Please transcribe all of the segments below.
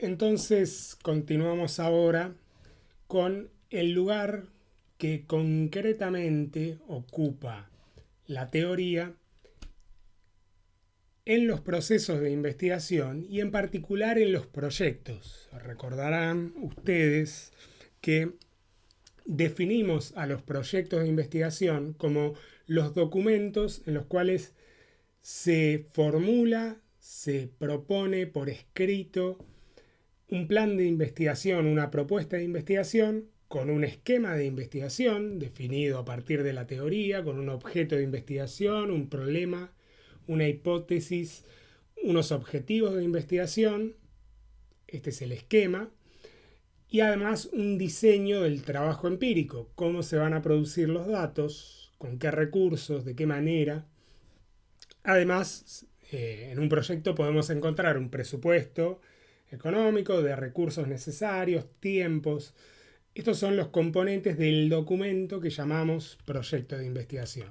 Entonces continuamos ahora con el lugar que concretamente ocupa la teoría en los procesos de investigación y en particular en los proyectos. Recordarán ustedes que definimos a los proyectos de investigación como los documentos en los cuales se formula, se propone por escrito un plan de investigación, una propuesta de investigación con un esquema de investigación definido a partir de la teoría, con un objeto de investigación, un problema, una hipótesis, unos objetivos de investigación. Este es el esquema. Y además un diseño del trabajo empírico, cómo se van a producir los datos, con qué recursos, de qué manera. Además, en un proyecto podemos encontrar un presupuesto económico, de recursos necesarios, tiempos. Estos son los componentes del documento que llamamos proyecto de investigación.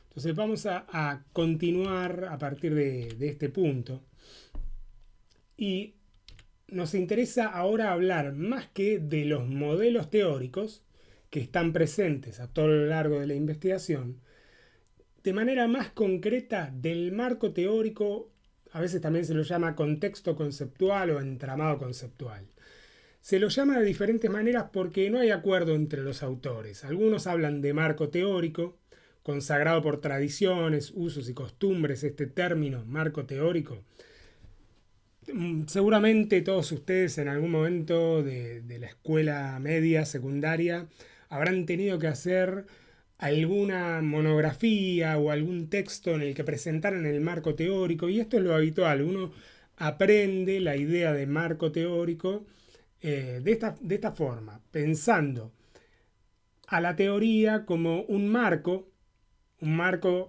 Entonces vamos a continuar a partir de este punto. Y nos interesa ahora hablar más que de los modelos teóricos que están presentes a todo lo largo de la investigación, de manera más concreta del marco teórico. A veces también se lo llama contexto conceptual o entramado conceptual. Se lo llama de diferentes maneras porque no hay acuerdo entre los autores. Algunos hablan de marco teórico, consagrado por tradiciones, usos y costumbres. Este término, marco teórico, seguramente todos ustedes en algún momento de la escuela media, secundaria, habrán tenido que hacer alguna monografía o algún texto en el que presentaran el marco teórico, y esto es lo habitual. Uno aprende la idea de marco teórico de esta forma, pensando a la teoría como un marco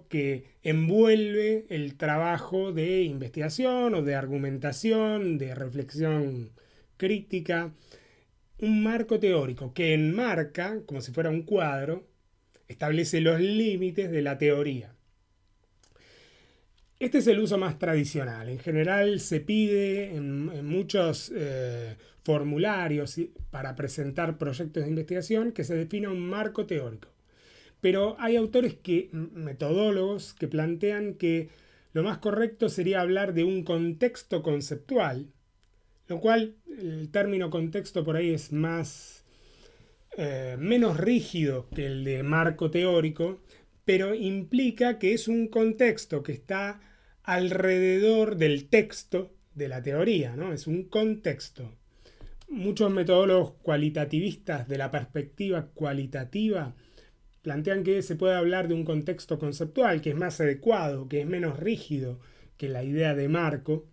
que envuelve el trabajo de investigación o de argumentación, de reflexión crítica, un marco teórico que enmarca, como si fuera un cuadro, establece los límites de la teoría. Este es el uso más tradicional. En general se pide en muchos formularios para presentar proyectos de investigación que se defina un marco teórico. Pero hay autores metodólogos, que plantean que lo más correcto sería hablar de un contexto conceptual, lo cual el término contexto por ahí es menos rígido que el de marco teórico, pero implica que es un contexto que está alrededor del texto de la teoría, ¿no? Es un contexto. Muchos metodólogos cualitativistas de la perspectiva cualitativa plantean que se puede hablar de un contexto conceptual que es más adecuado, que es menos rígido que la idea de marco.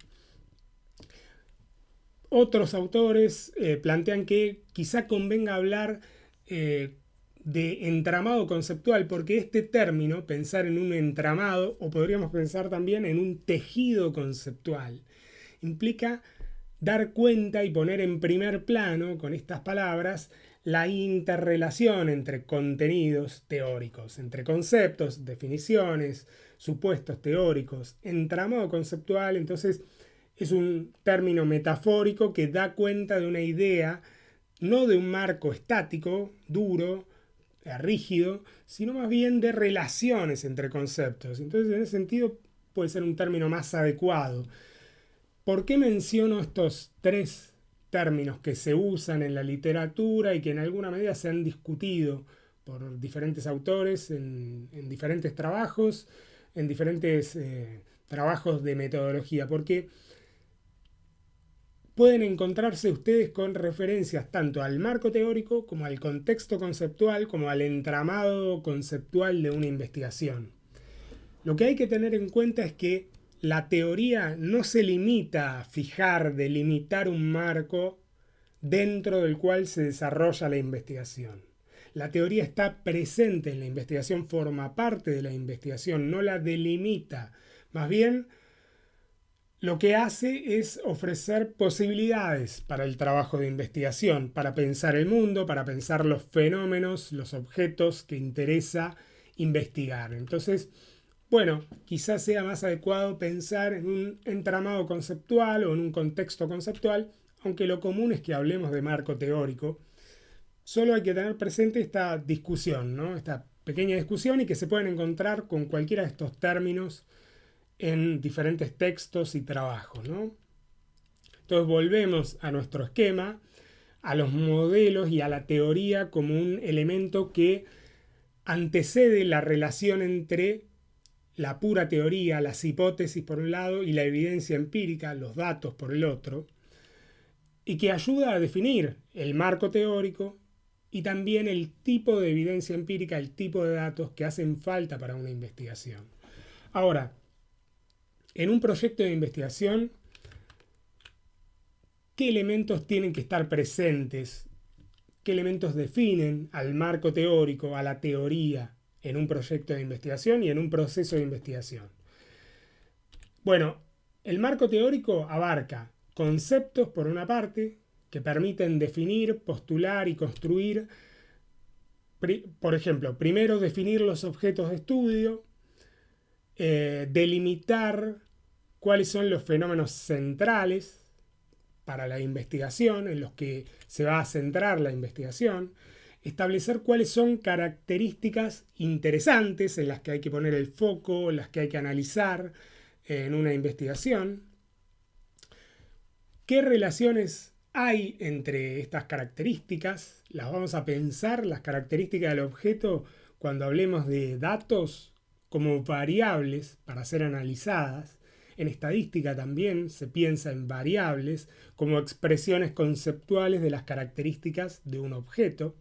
Otros autores plantean que quizá convenga hablar de entramado conceptual, porque este término, pensar en un entramado, o podríamos pensar también en un tejido conceptual, implica dar cuenta y poner en primer plano, con estas palabras, la interrelación entre contenidos teóricos, entre conceptos, definiciones, supuestos teóricos, entramado conceptual. Entonces es un término metafórico que da cuenta de una idea, no de un marco estático, duro, rígido, sino más bien de relaciones entre conceptos. Entonces, en ese sentido, puede ser un término más adecuado. ¿Por qué menciono estos tres términos que se usan en la literatura y que en alguna medida se han discutido por diferentes autores en diferentes trabajos, en diferentes trabajos de metodología? Porque pueden encontrarse ustedes con referencias tanto al marco teórico como al contexto conceptual, como al entramado conceptual de una investigación. Lo que hay que tener en cuenta es que la teoría no se limita a fijar, delimitar un marco dentro del cual se desarrolla la investigación. La teoría está presente en la investigación, forma parte de la investigación, no la delimita. Más bien, lo que hace es ofrecer posibilidades para el trabajo de investigación, para pensar el mundo, para pensar los fenómenos, los objetos que interesa investigar. Entonces, bueno, quizás sea más adecuado pensar en un entramado conceptual o en un contexto conceptual, aunque lo común es que hablemos de marco teórico, solo hay que tener presente esta discusión, ¿no? Esta pequeña discusión, y que se pueden encontrar con cualquiera de estos términos en diferentes textos y trabajos, ¿no? Entonces volvemos a nuestro esquema, a los modelos y a la teoría como un elemento que antecede la relación entre la pura teoría, las hipótesis por un lado y la evidencia empírica, los datos por el otro, y que ayuda a definir el marco teórico y también el tipo de evidencia empírica, el tipo de datos que hacen falta para una investigación. Ahora, en un proyecto de investigación, ¿qué elementos tienen que estar presentes? ¿Qué elementos definen al marco teórico, a la teoría en un proyecto de investigación y en un proceso de investigación? Bueno, el marco teórico abarca conceptos, por una parte, que permiten definir, postular y construir, por ejemplo, primero definir los objetos de estudio, delimitar cuáles son los fenómenos centrales para la investigación, en los que se va a centrar la investigación, establecer cuáles son características interesantes en las que hay que poner el foco, en las que hay que analizar en una investigación, qué relaciones hay entre estas características, las vamos a pensar, las características del objeto, cuando hablemos de datos como variables para ser analizadas. En estadística también se piensa en variables como expresiones conceptuales de las características de un objeto.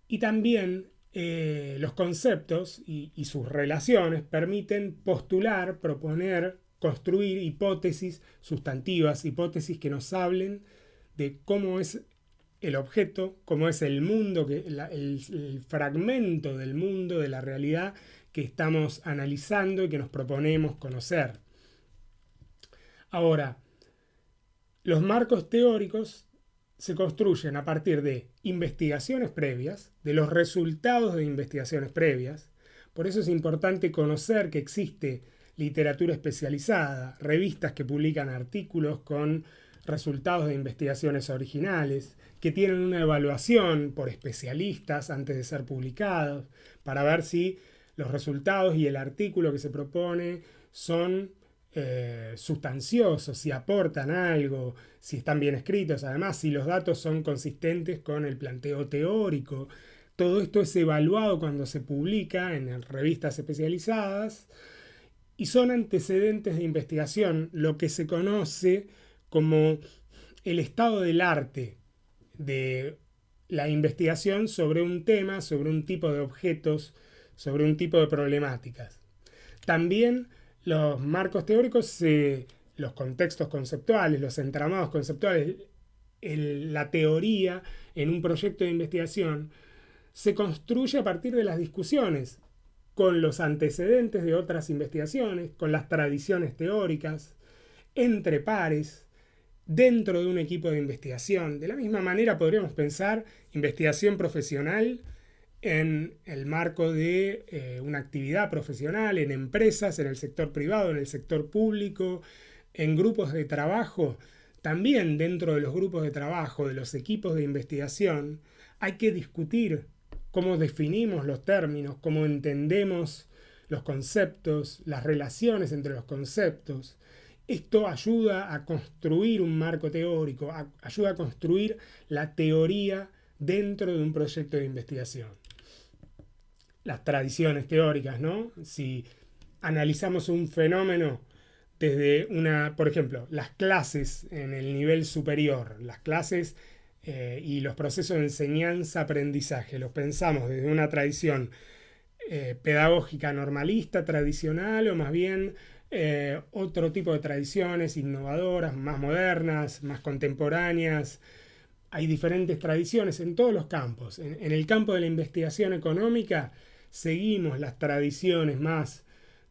Y también los conceptos y sus relaciones permiten postular, proponer, construir hipótesis sustantivas, hipótesis que nos hablen de cómo es el objeto, cómo es el mundo, el fragmento del mundo, de la realidad que estamos analizando y que nos proponemos conocer. Ahora, los marcos teóricos se construyen a partir de investigaciones previas, de los resultados de investigaciones previas. Por eso es importante conocer que existe literatura especializada, revistas que publican artículos con resultados de investigaciones originales, que tienen una evaluación por especialistas antes de ser publicados, para ver si los resultados y el artículo que se propone son sustanciosos, si aportan algo, si están bien escritos, además si los datos son consistentes con el planteo teórico. Todo esto es evaluado cuando se publica en revistas especializadas y son antecedentes de investigación, lo que se conoce como el estado del arte de la investigación sobre un tema, sobre un tipo de objetos, sobre un tipo de problemáticas. También los marcos teóricos, los contextos conceptuales, los entramados conceptuales, la teoría en un proyecto de investigación se construye a partir de las discusiones con los antecedentes de otras investigaciones, con las tradiciones teóricas, entre pares, dentro de un equipo de investigación. De la misma manera podríamos pensar investigación profesional en el marco de una actividad profesional, en empresas, en el sector privado, en el sector público, en grupos de trabajo. También dentro de los grupos de trabajo, de los equipos de investigación, hay que discutir cómo definimos los términos, cómo entendemos los conceptos, las relaciones entre los conceptos. Esto ayuda a construir un marco teórico, ayuda a construir la teoría dentro de un proyecto de investigación. Las tradiciones teóricas, ¿no? Si analizamos un fenómeno desde por ejemplo, las clases en el nivel superior, las clases y los procesos de enseñanza-aprendizaje, los pensamos desde una tradición pedagógica normalista, tradicional, o más bien otro tipo de tradiciones innovadoras, más modernas, más contemporáneas. Hay diferentes tradiciones en todos los campos. En el campo de la investigación económica seguimos las tradiciones más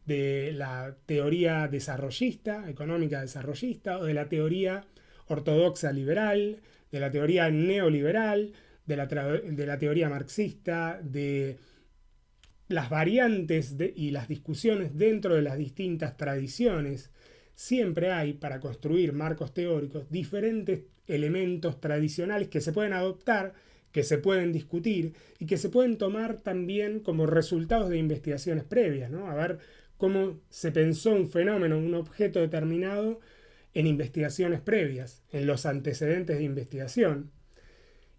de la teoría desarrollista, económica desarrollista, o de la teoría ortodoxa liberal, de la teoría neoliberal, de la teoría marxista, de las variantes y las discusiones dentro de las distintas tradiciones. siempre hay para construir marcos teóricos diferentes elementos tradicionales que se pueden adoptar, que se pueden discutir y que se pueden tomar también como resultados de investigaciones previas, ¿no? A ver cómo se pensó un fenómeno, un objeto determinado en investigaciones previas, en los antecedentes de investigación.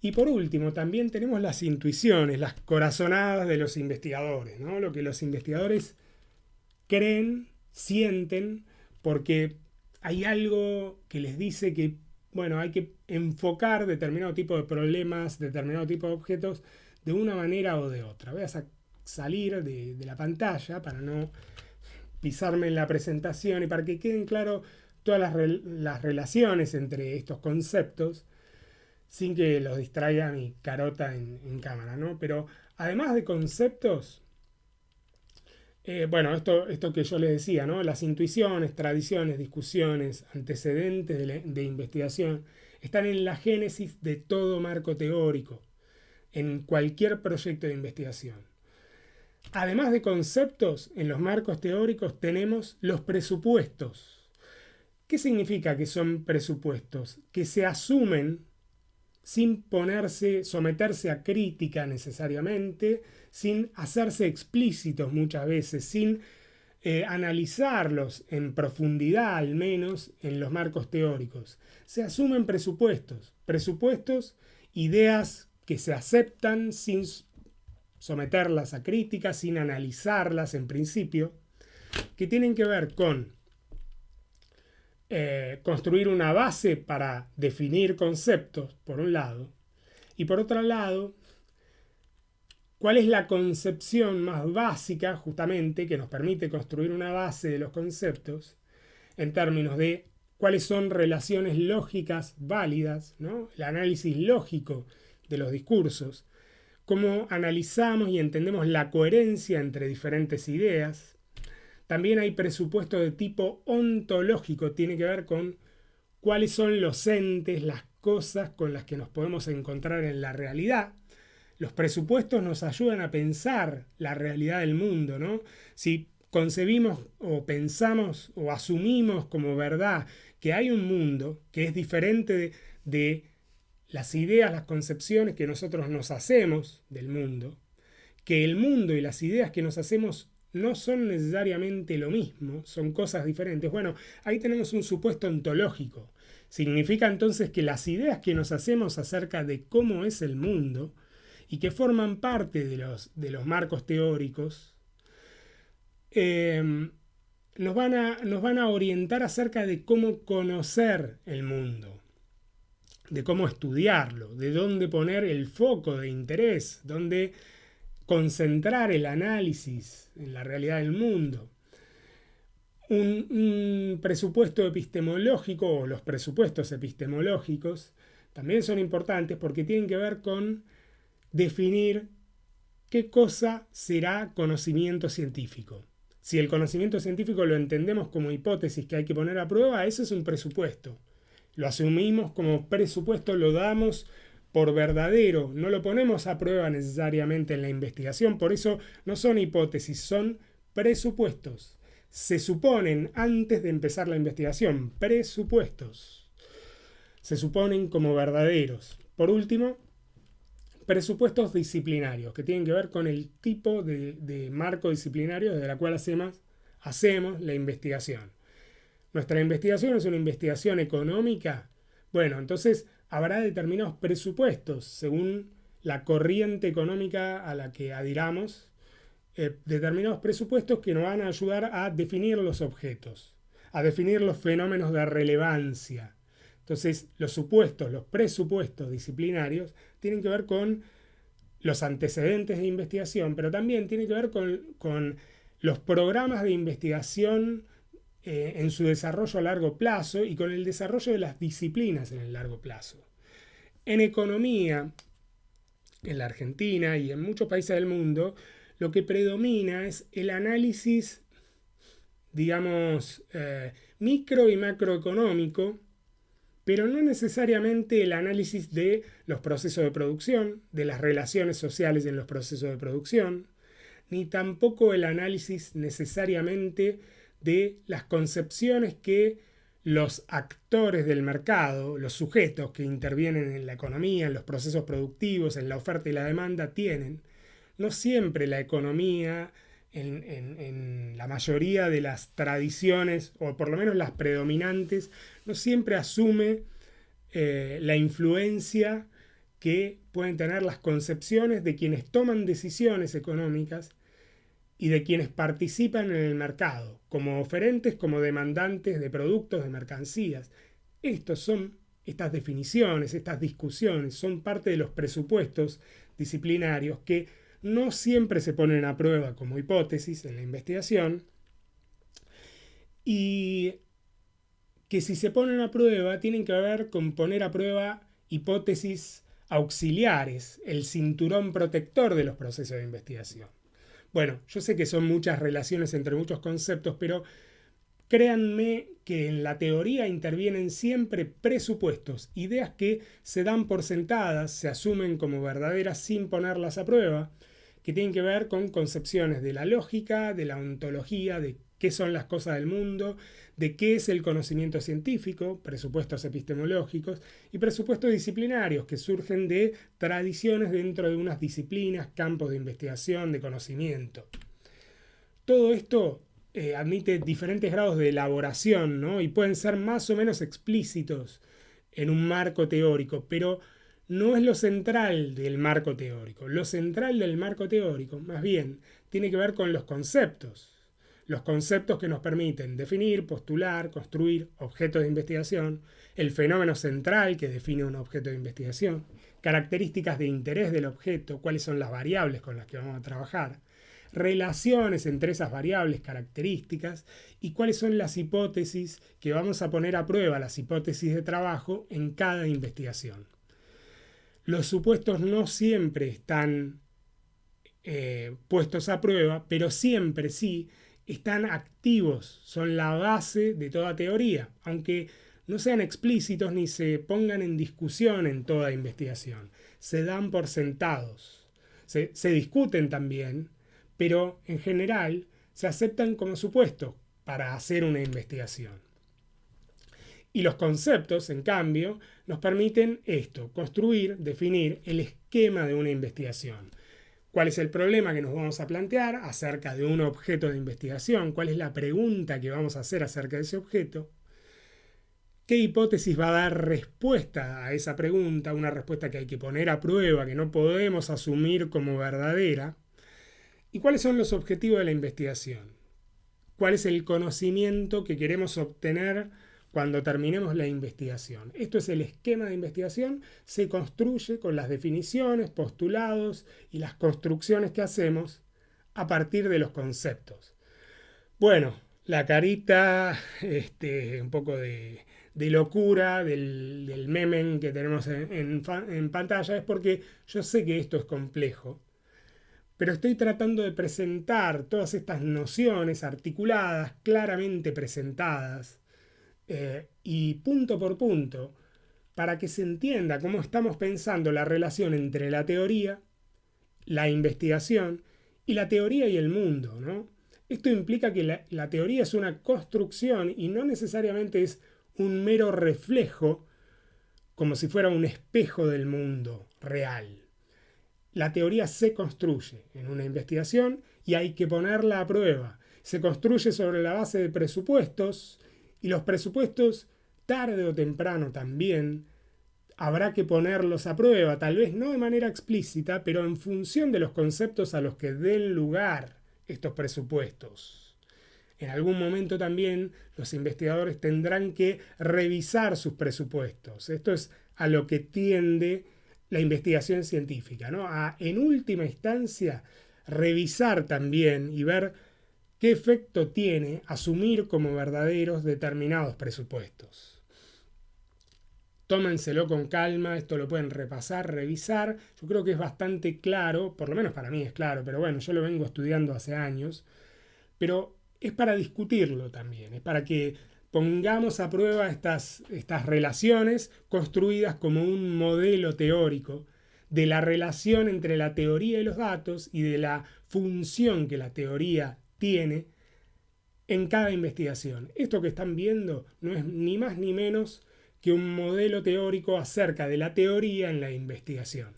Y por último, también tenemos las intuiciones, las corazonadas de los investigadores, ¿no? Lo que los investigadores creen, sienten, porque hay algo que les dice que, bueno, hay que enfocar determinado tipo de problemas, determinado tipo de objetos de una manera o de otra. Voy a salir de la pantalla para no pisarme en la presentación y para que queden claras todas las relaciones entre estos conceptos sin que los distraiga mi carota en cámara, ¿no? Pero además de conceptos, bueno, esto que yo les decía, ¿no? Las intuiciones, tradiciones, discusiones, antecedentes de investigación están en la génesis de todo marco teórico, en cualquier proyecto de investigación. Además de conceptos, en los marcos teóricos tenemos los presupuestos. ¿Qué significa que son presupuestos? Que se asumen sin someterse a crítica necesariamente, sin hacerse explícitos muchas veces, sin analizarlos en profundidad al menos en los marcos teóricos. Se asumen presupuestos, ideas que se aceptan sin someterlas a crítica, sin analizarlas en principio, que tienen que ver con construir una base para definir conceptos, por un lado, y por otro lado, cuál es la concepción más básica, justamente, que nos permite construir una base de los conceptos, en términos de cuáles son relaciones lógicas válidas, ¿no? El análisis lógico de los discursos, cómo analizamos y entendemos la coherencia entre diferentes ideas. También hay presupuesto de tipo ontológico, tiene que ver con cuáles son los entes, las cosas con las que nos podemos encontrar en la realidad. Los presupuestos nos ayudan a pensar la realidad del mundo, ¿no? Si concebimos o pensamos o asumimos como verdad que hay un mundo que es diferente de las ideas, las concepciones que nosotros nos hacemos del mundo, que el mundo y las ideas que nos hacemos no son necesariamente lo mismo, son cosas diferentes. Bueno, ahí tenemos un supuesto ontológico. Significa entonces que las ideas que nos hacemos acerca de cómo es el mundo y que forman parte de los marcos teóricos, nos van a orientar acerca de cómo conocer el mundo, de cómo estudiarlo, de dónde poner el foco de interés, dónde concentrar el análisis en la realidad del mundo. Un presupuesto epistemológico o los presupuestos epistemológicos también son importantes porque tienen que ver con definir qué cosa será conocimiento científico. Si el conocimiento científico lo entendemos como hipótesis que hay que poner a prueba, eso es un presupuesto. Lo asumimos como presupuesto, lo damos por verdadero, no lo ponemos a prueba necesariamente en la investigación, por eso no son hipótesis, son presupuestos. Se suponen antes de empezar la investigación, presupuestos. Se suponen como verdaderos. Por último, presupuestos disciplinarios, que tienen que ver con el tipo de marco disciplinario desde la cual hacemos la investigación. Nuestra investigación es una investigación económica. Bueno, entonces habrá determinados presupuestos según la corriente económica a la que adhiramos, determinados presupuestos que nos van a ayudar a definir los objetos, a definir los fenómenos de relevancia. Entonces, los presupuestos disciplinarios tienen que ver con los antecedentes de investigación, pero también tienen que ver con los programas de investigación en su desarrollo a largo plazo y con el desarrollo de las disciplinas en el largo plazo. En economía, en la Argentina y en muchos países del mundo, lo que predomina es el análisis, digamos, micro y macroeconómico, pero no necesariamente el análisis de los procesos de producción, de las relaciones sociales en los procesos de producción, ni tampoco el análisis necesariamente de las concepciones que los actores del mercado, los sujetos que intervienen en la economía, en los procesos productivos, en la oferta y la demanda, tienen. No siempre la economía, en la mayoría de las tradiciones, o por lo menos las predominantes, no siempre asume la influencia que pueden tener las concepciones de quienes toman decisiones económicas y de quienes participan en el mercado, como oferentes, como demandantes de productos, de mercancías. Estas definiciones, estas discusiones, son parte de los presupuestos disciplinarios que no siempre se ponen a prueba como hipótesis en la investigación, y que si se ponen a prueba tienen que ver con poner a prueba hipótesis auxiliares, el cinturón protector de los procesos de investigación. Bueno, yo sé que son muchas relaciones entre muchos conceptos, pero créanme que en la teoría intervienen siempre presupuestos, ideas que se dan por sentadas, se asumen como verdaderas sin ponerlas a prueba, que tienen que ver con concepciones de la lógica, de la ontología, de qué son las cosas del mundo, de qué es el conocimiento científico, presupuestos epistemológicos y presupuestos disciplinarios que surgen de tradiciones dentro de unas disciplinas, campos de investigación, de conocimiento. Todo esto admite diferentes grados de elaboración, ¿no? Y pueden ser más o menos explícitos en un marco teórico, pero no es lo central del marco teórico. Lo central del marco teórico, más bien, tiene que ver con los conceptos. Los conceptos que nos permiten definir, postular, construir objetos de investigación, el fenómeno central que define un objeto de investigación, características de interés del objeto, cuáles son las variables con las que vamos a trabajar, relaciones entre esas variables, características, y cuáles son las hipótesis que vamos a poner a prueba, las hipótesis de trabajo en cada investigación. Los supuestos no siempre están puestos a prueba, pero siempre sí están activos, son la base de toda teoría, aunque no sean explícitos ni se pongan en discusión en toda investigación. Se dan por sentados, se discuten también, pero en general se aceptan como supuestos para hacer una investigación. Y los conceptos, en cambio, nos permiten construir, definir el esquema de una investigación. ¿Cuál es el problema que nos vamos a plantear acerca de un objeto de investigación? ¿Cuál es la pregunta que vamos a hacer acerca de ese objeto? ¿Qué hipótesis va a dar respuesta a esa pregunta? Una respuesta que hay que poner a prueba, que no podemos asumir como verdadera. ¿Y cuáles son los objetivos de la investigación? ¿Cuál es el conocimiento que queremos obtener cuando terminemos la investigación? Esto es el esquema de investigación, se construye con las definiciones, postulados y las construcciones que hacemos a partir de los conceptos. Bueno, la carita, un poco de locura del meme que tenemos en pantalla es porque yo sé que esto es complejo, pero estoy tratando de presentar todas estas nociones articuladas, claramente presentadas, y punto por punto, para que se entienda cómo estamos pensando la relación entre la teoría, la investigación y la teoría y el mundo, ¿no? Esto implica que la teoría es una construcción y no necesariamente es un mero reflejo, como si fuera un espejo del mundo real. La teoría se construye en una investigación y hay que ponerla a prueba. Se construye sobre la base de presupuestos, y los presupuestos, tarde o temprano también, habrá que ponerlos a prueba, tal vez no de manera explícita, pero en función de los conceptos a los que den lugar estos presupuestos. En algún momento también los investigadores tendrán que revisar sus presupuestos. Esto es a lo que tiende la investigación científica, ¿no? En última instancia, revisar también y ver qué efecto tiene asumir como verdaderos determinados presupuestos. Tómenselo con calma, esto lo pueden repasar, revisar. Yo creo que es bastante claro, por lo menos para mí es claro, pero bueno, yo lo vengo estudiando hace años, pero es para discutirlo también, es para que pongamos a prueba estas relaciones construidas como un modelo teórico de la relación entre la teoría y los datos y de la función que la teoría tiene en cada investigación. Esto que están viendo no es ni más ni menos que un modelo teórico acerca de la teoría en la investigación.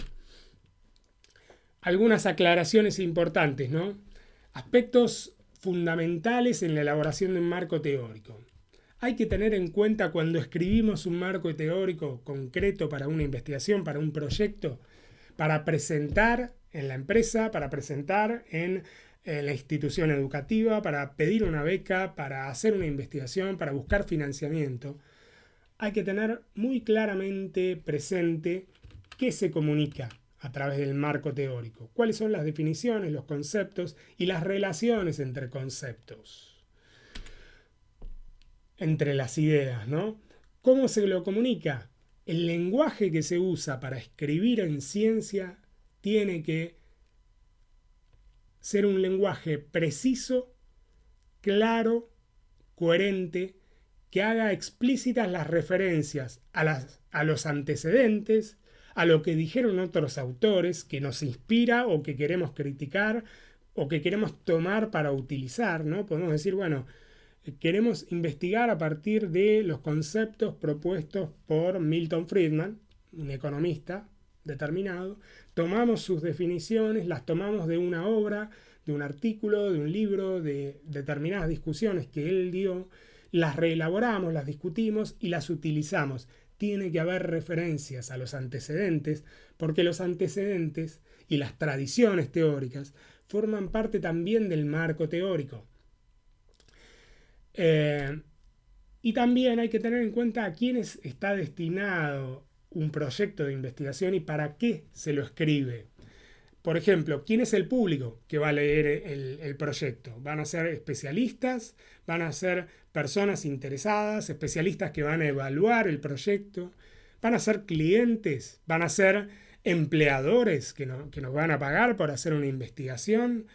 Algunas aclaraciones importantes, ¿no? Aspectos fundamentales en la elaboración de un marco teórico. Hay que tener en cuenta cuando escribimos un marco teórico concreto para una investigación, para un proyecto, para presentar en la empresa, para presentar en la institución educativa, para pedir una beca, para hacer una investigación, para buscar financiamiento. Hay que tener muy claramente presente qué se comunica a través del marco teórico, cuáles son las definiciones, los conceptos y las relaciones entre conceptos, entre las ideas, ¿no? ¿Cómo se lo comunica? El lenguaje que se usa para escribir en ciencia tiene que ser un lenguaje preciso, claro, coherente, que haga explícitas las referencias a los antecedentes, a lo que dijeron otros autores, que nos inspira o que queremos criticar o que queremos tomar para utilizar, ¿no? Podemos decir, bueno, queremos investigar a partir de los conceptos propuestos por Milton Friedman, un economista determinado, tomamos sus definiciones, las tomamos de una obra, de un artículo, de un libro, de determinadas discusiones que él dio, las reelaboramos, las discutimos y las utilizamos. Tiene que haber referencias a los antecedentes, porque los antecedentes y las tradiciones teóricas forman parte también del marco teórico. Y también hay que tener en cuenta a quiénes está destinado un proyecto de investigación y para qué se lo escribe. Por ejemplo, ¿quién es el público que va a leer el proyecto? ¿Van a ser especialistas? ¿Van a ser personas interesadas? ¿Especialistas que van a evaluar el proyecto? ¿Van a ser clientes? ¿Van a ser empleadores que nos van a pagar por hacer una investigación?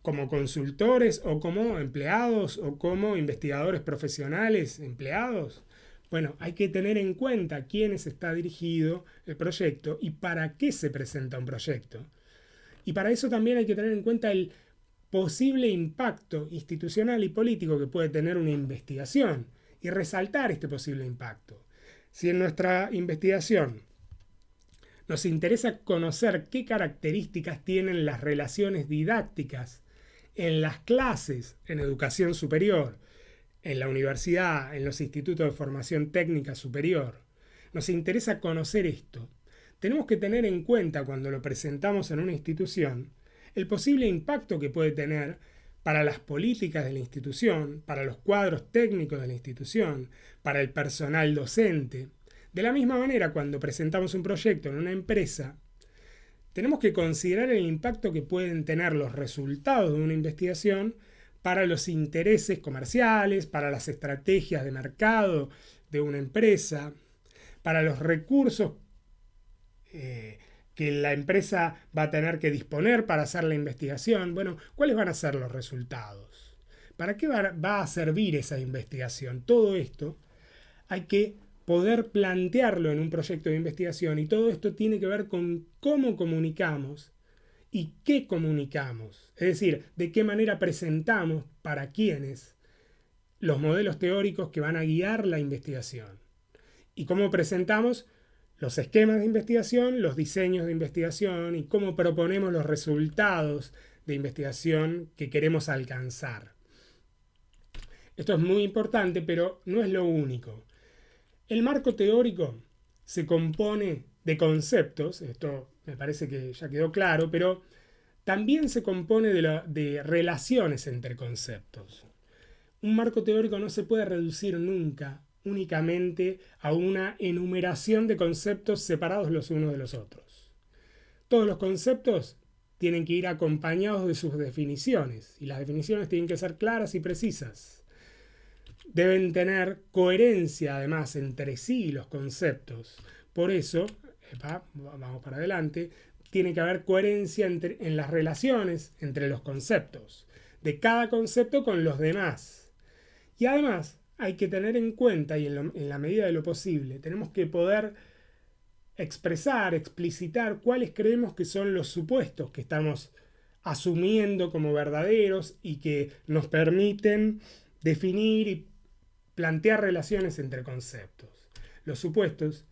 ¿Como consultores o como empleados o como investigadores profesionales empleados? Bueno, hay que tener en cuenta a quiénes está dirigido el proyecto y para qué se presenta un proyecto. Y para eso también hay que tener en cuenta el posible impacto institucional y político que puede tener una investigación y resaltar este posible impacto. Si en nuestra investigación nos interesa conocer qué características tienen las relaciones didácticas en las clases en educación superior, en la universidad, en los institutos de formación técnica superior, nos interesa conocer esto. Tenemos que tener en cuenta cuando lo presentamos en una institución el posible impacto que puede tener para las políticas de la institución, para los cuadros técnicos de la institución, para el personal docente. De la misma manera, cuando presentamos un proyecto en una empresa, tenemos que considerar el impacto que pueden tener los resultados de una investigación para los intereses comerciales, para las estrategias de mercado de una empresa, para los recursos que la empresa va a tener que disponer para hacer la investigación. Bueno, ¿cuáles van a ser los resultados? ¿Para qué va a servir esa investigación? Todo esto hay que poder plantearlo en un proyecto de investigación y todo esto tiene que ver con cómo comunicamos y qué comunicamos. Es decir, de qué manera presentamos para quiénes los modelos teóricos que van a guiar la investigación. Y cómo presentamos los esquemas de investigación, los diseños de investigación y cómo proponemos los resultados de investigación que queremos alcanzar. Esto es muy importante, pero no es lo único. El marco teórico se compone de conceptos, esto me parece que ya quedó claro, pero también se compone de relaciones entre conceptos. Un marco teórico no se puede reducir nunca únicamente a una enumeración de conceptos separados los unos de los otros. Todos los conceptos tienen que ir acompañados de sus definiciones y las definiciones tienen que ser claras y precisas. Deben tener coherencia además entre sí los conceptos. Por eso, vamos para adelante, tiene que haber coherencia en las relaciones entre los conceptos, de cada concepto con los demás. Y además hay que tener en cuenta, y en la medida de lo posible, tenemos que poder expresar, explicitar cuáles creemos que son los supuestos que estamos asumiendo como verdaderos y que nos permiten definir y plantear relaciones entre conceptos. Los supuestos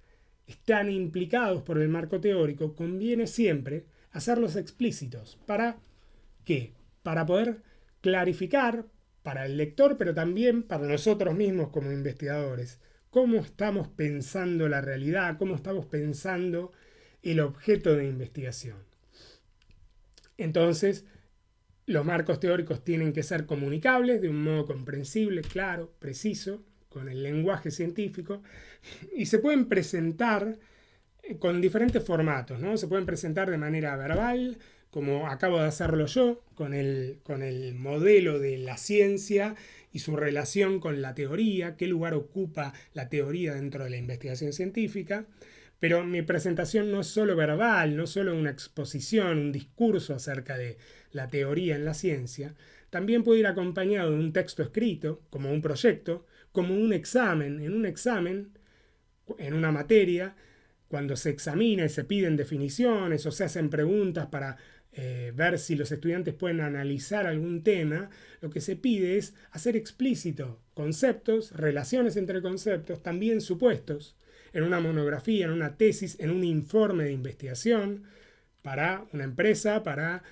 están implicados por el marco teórico, conviene siempre hacerlos explícitos. ¿Para qué? Para poder clarificar para el lector, pero también para nosotros mismos como investigadores, cómo estamos pensando la realidad, cómo estamos pensando el objeto de investigación. Entonces, los marcos teóricos tienen que ser comunicables de un modo comprensible, claro, preciso, con el lenguaje científico, y se pueden presentar con diferentes formatos, ¿no? Se pueden presentar de manera verbal, como acabo de hacerlo yo, con el modelo de la ciencia y su relación con la teoría, qué lugar ocupa la teoría dentro de la investigación científica. Pero mi presentación no es solo verbal, no solo una exposición, un discurso acerca de la teoría en la ciencia, también puede ir acompañado de un texto escrito, como un proyecto, como un examen. En un examen, en una materia, cuando se examina y se piden definiciones o se hacen preguntas para ver si los estudiantes pueden analizar algún tema, lo que se pide es hacer explícito conceptos, relaciones entre conceptos, también supuestos, en una monografía, en una tesis, en un informe de investigación para una empresa, para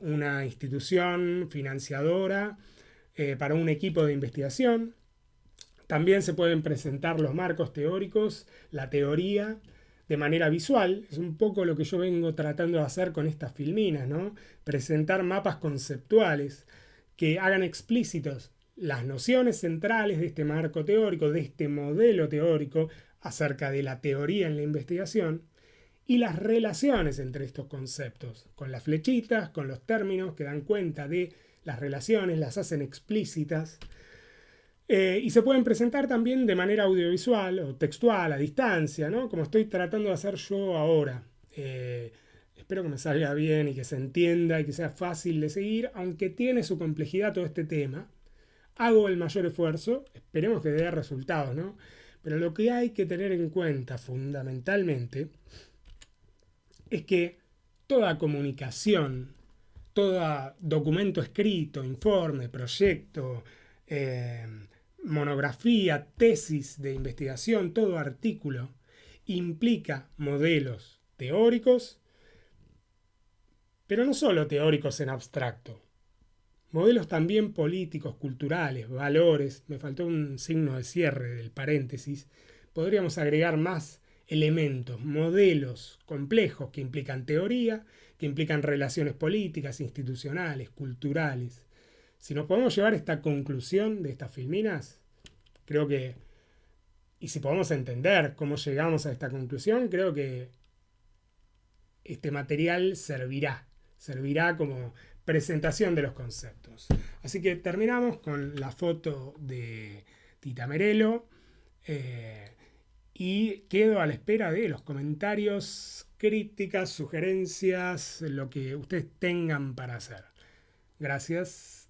una institución financiadora, para un equipo de investigación. También se pueden presentar los marcos teóricos, la teoría, de manera visual. Es un poco lo que yo vengo tratando de hacer con estas filminas, ¿no? Presentar mapas conceptuales que hagan explícitos las nociones centrales de este marco teórico, de este modelo teórico acerca de la teoría en la investigación y las relaciones entre estos conceptos, con las flechitas, con los términos que dan cuenta de las relaciones, las hacen explícitas. Y se pueden presentar también de manera audiovisual o textual, a distancia, ¿no? Como estoy tratando de hacer yo ahora. Espero que me salga bien y que se entienda y que sea fácil de seguir, aunque tiene su complejidad todo este tema. Hago el mayor esfuerzo, esperemos que dé resultados, ¿no? Pero lo que hay que tener en cuenta fundamentalmente es que toda comunicación, todo documento escrito, informe, proyecto, monografía, tesis de investigación, todo artículo, implica modelos teóricos, pero no solo teóricos en abstracto, modelos también políticos, culturales, valores. Me faltó un signo de cierre del paréntesis. Podríamos agregar más elementos, modelos complejos que implican teoría, que implican relaciones políticas, institucionales, culturales. Si nos podemos llevar a esta conclusión de estas filminas, creo que, y si podemos entender cómo llegamos a esta conclusión, creo que este material servirá como presentación de los conceptos. Así que terminamos con la foto de Tita Merelo y quedo a la espera de los comentarios, críticas, sugerencias, lo que ustedes tengan para hacer. Gracias.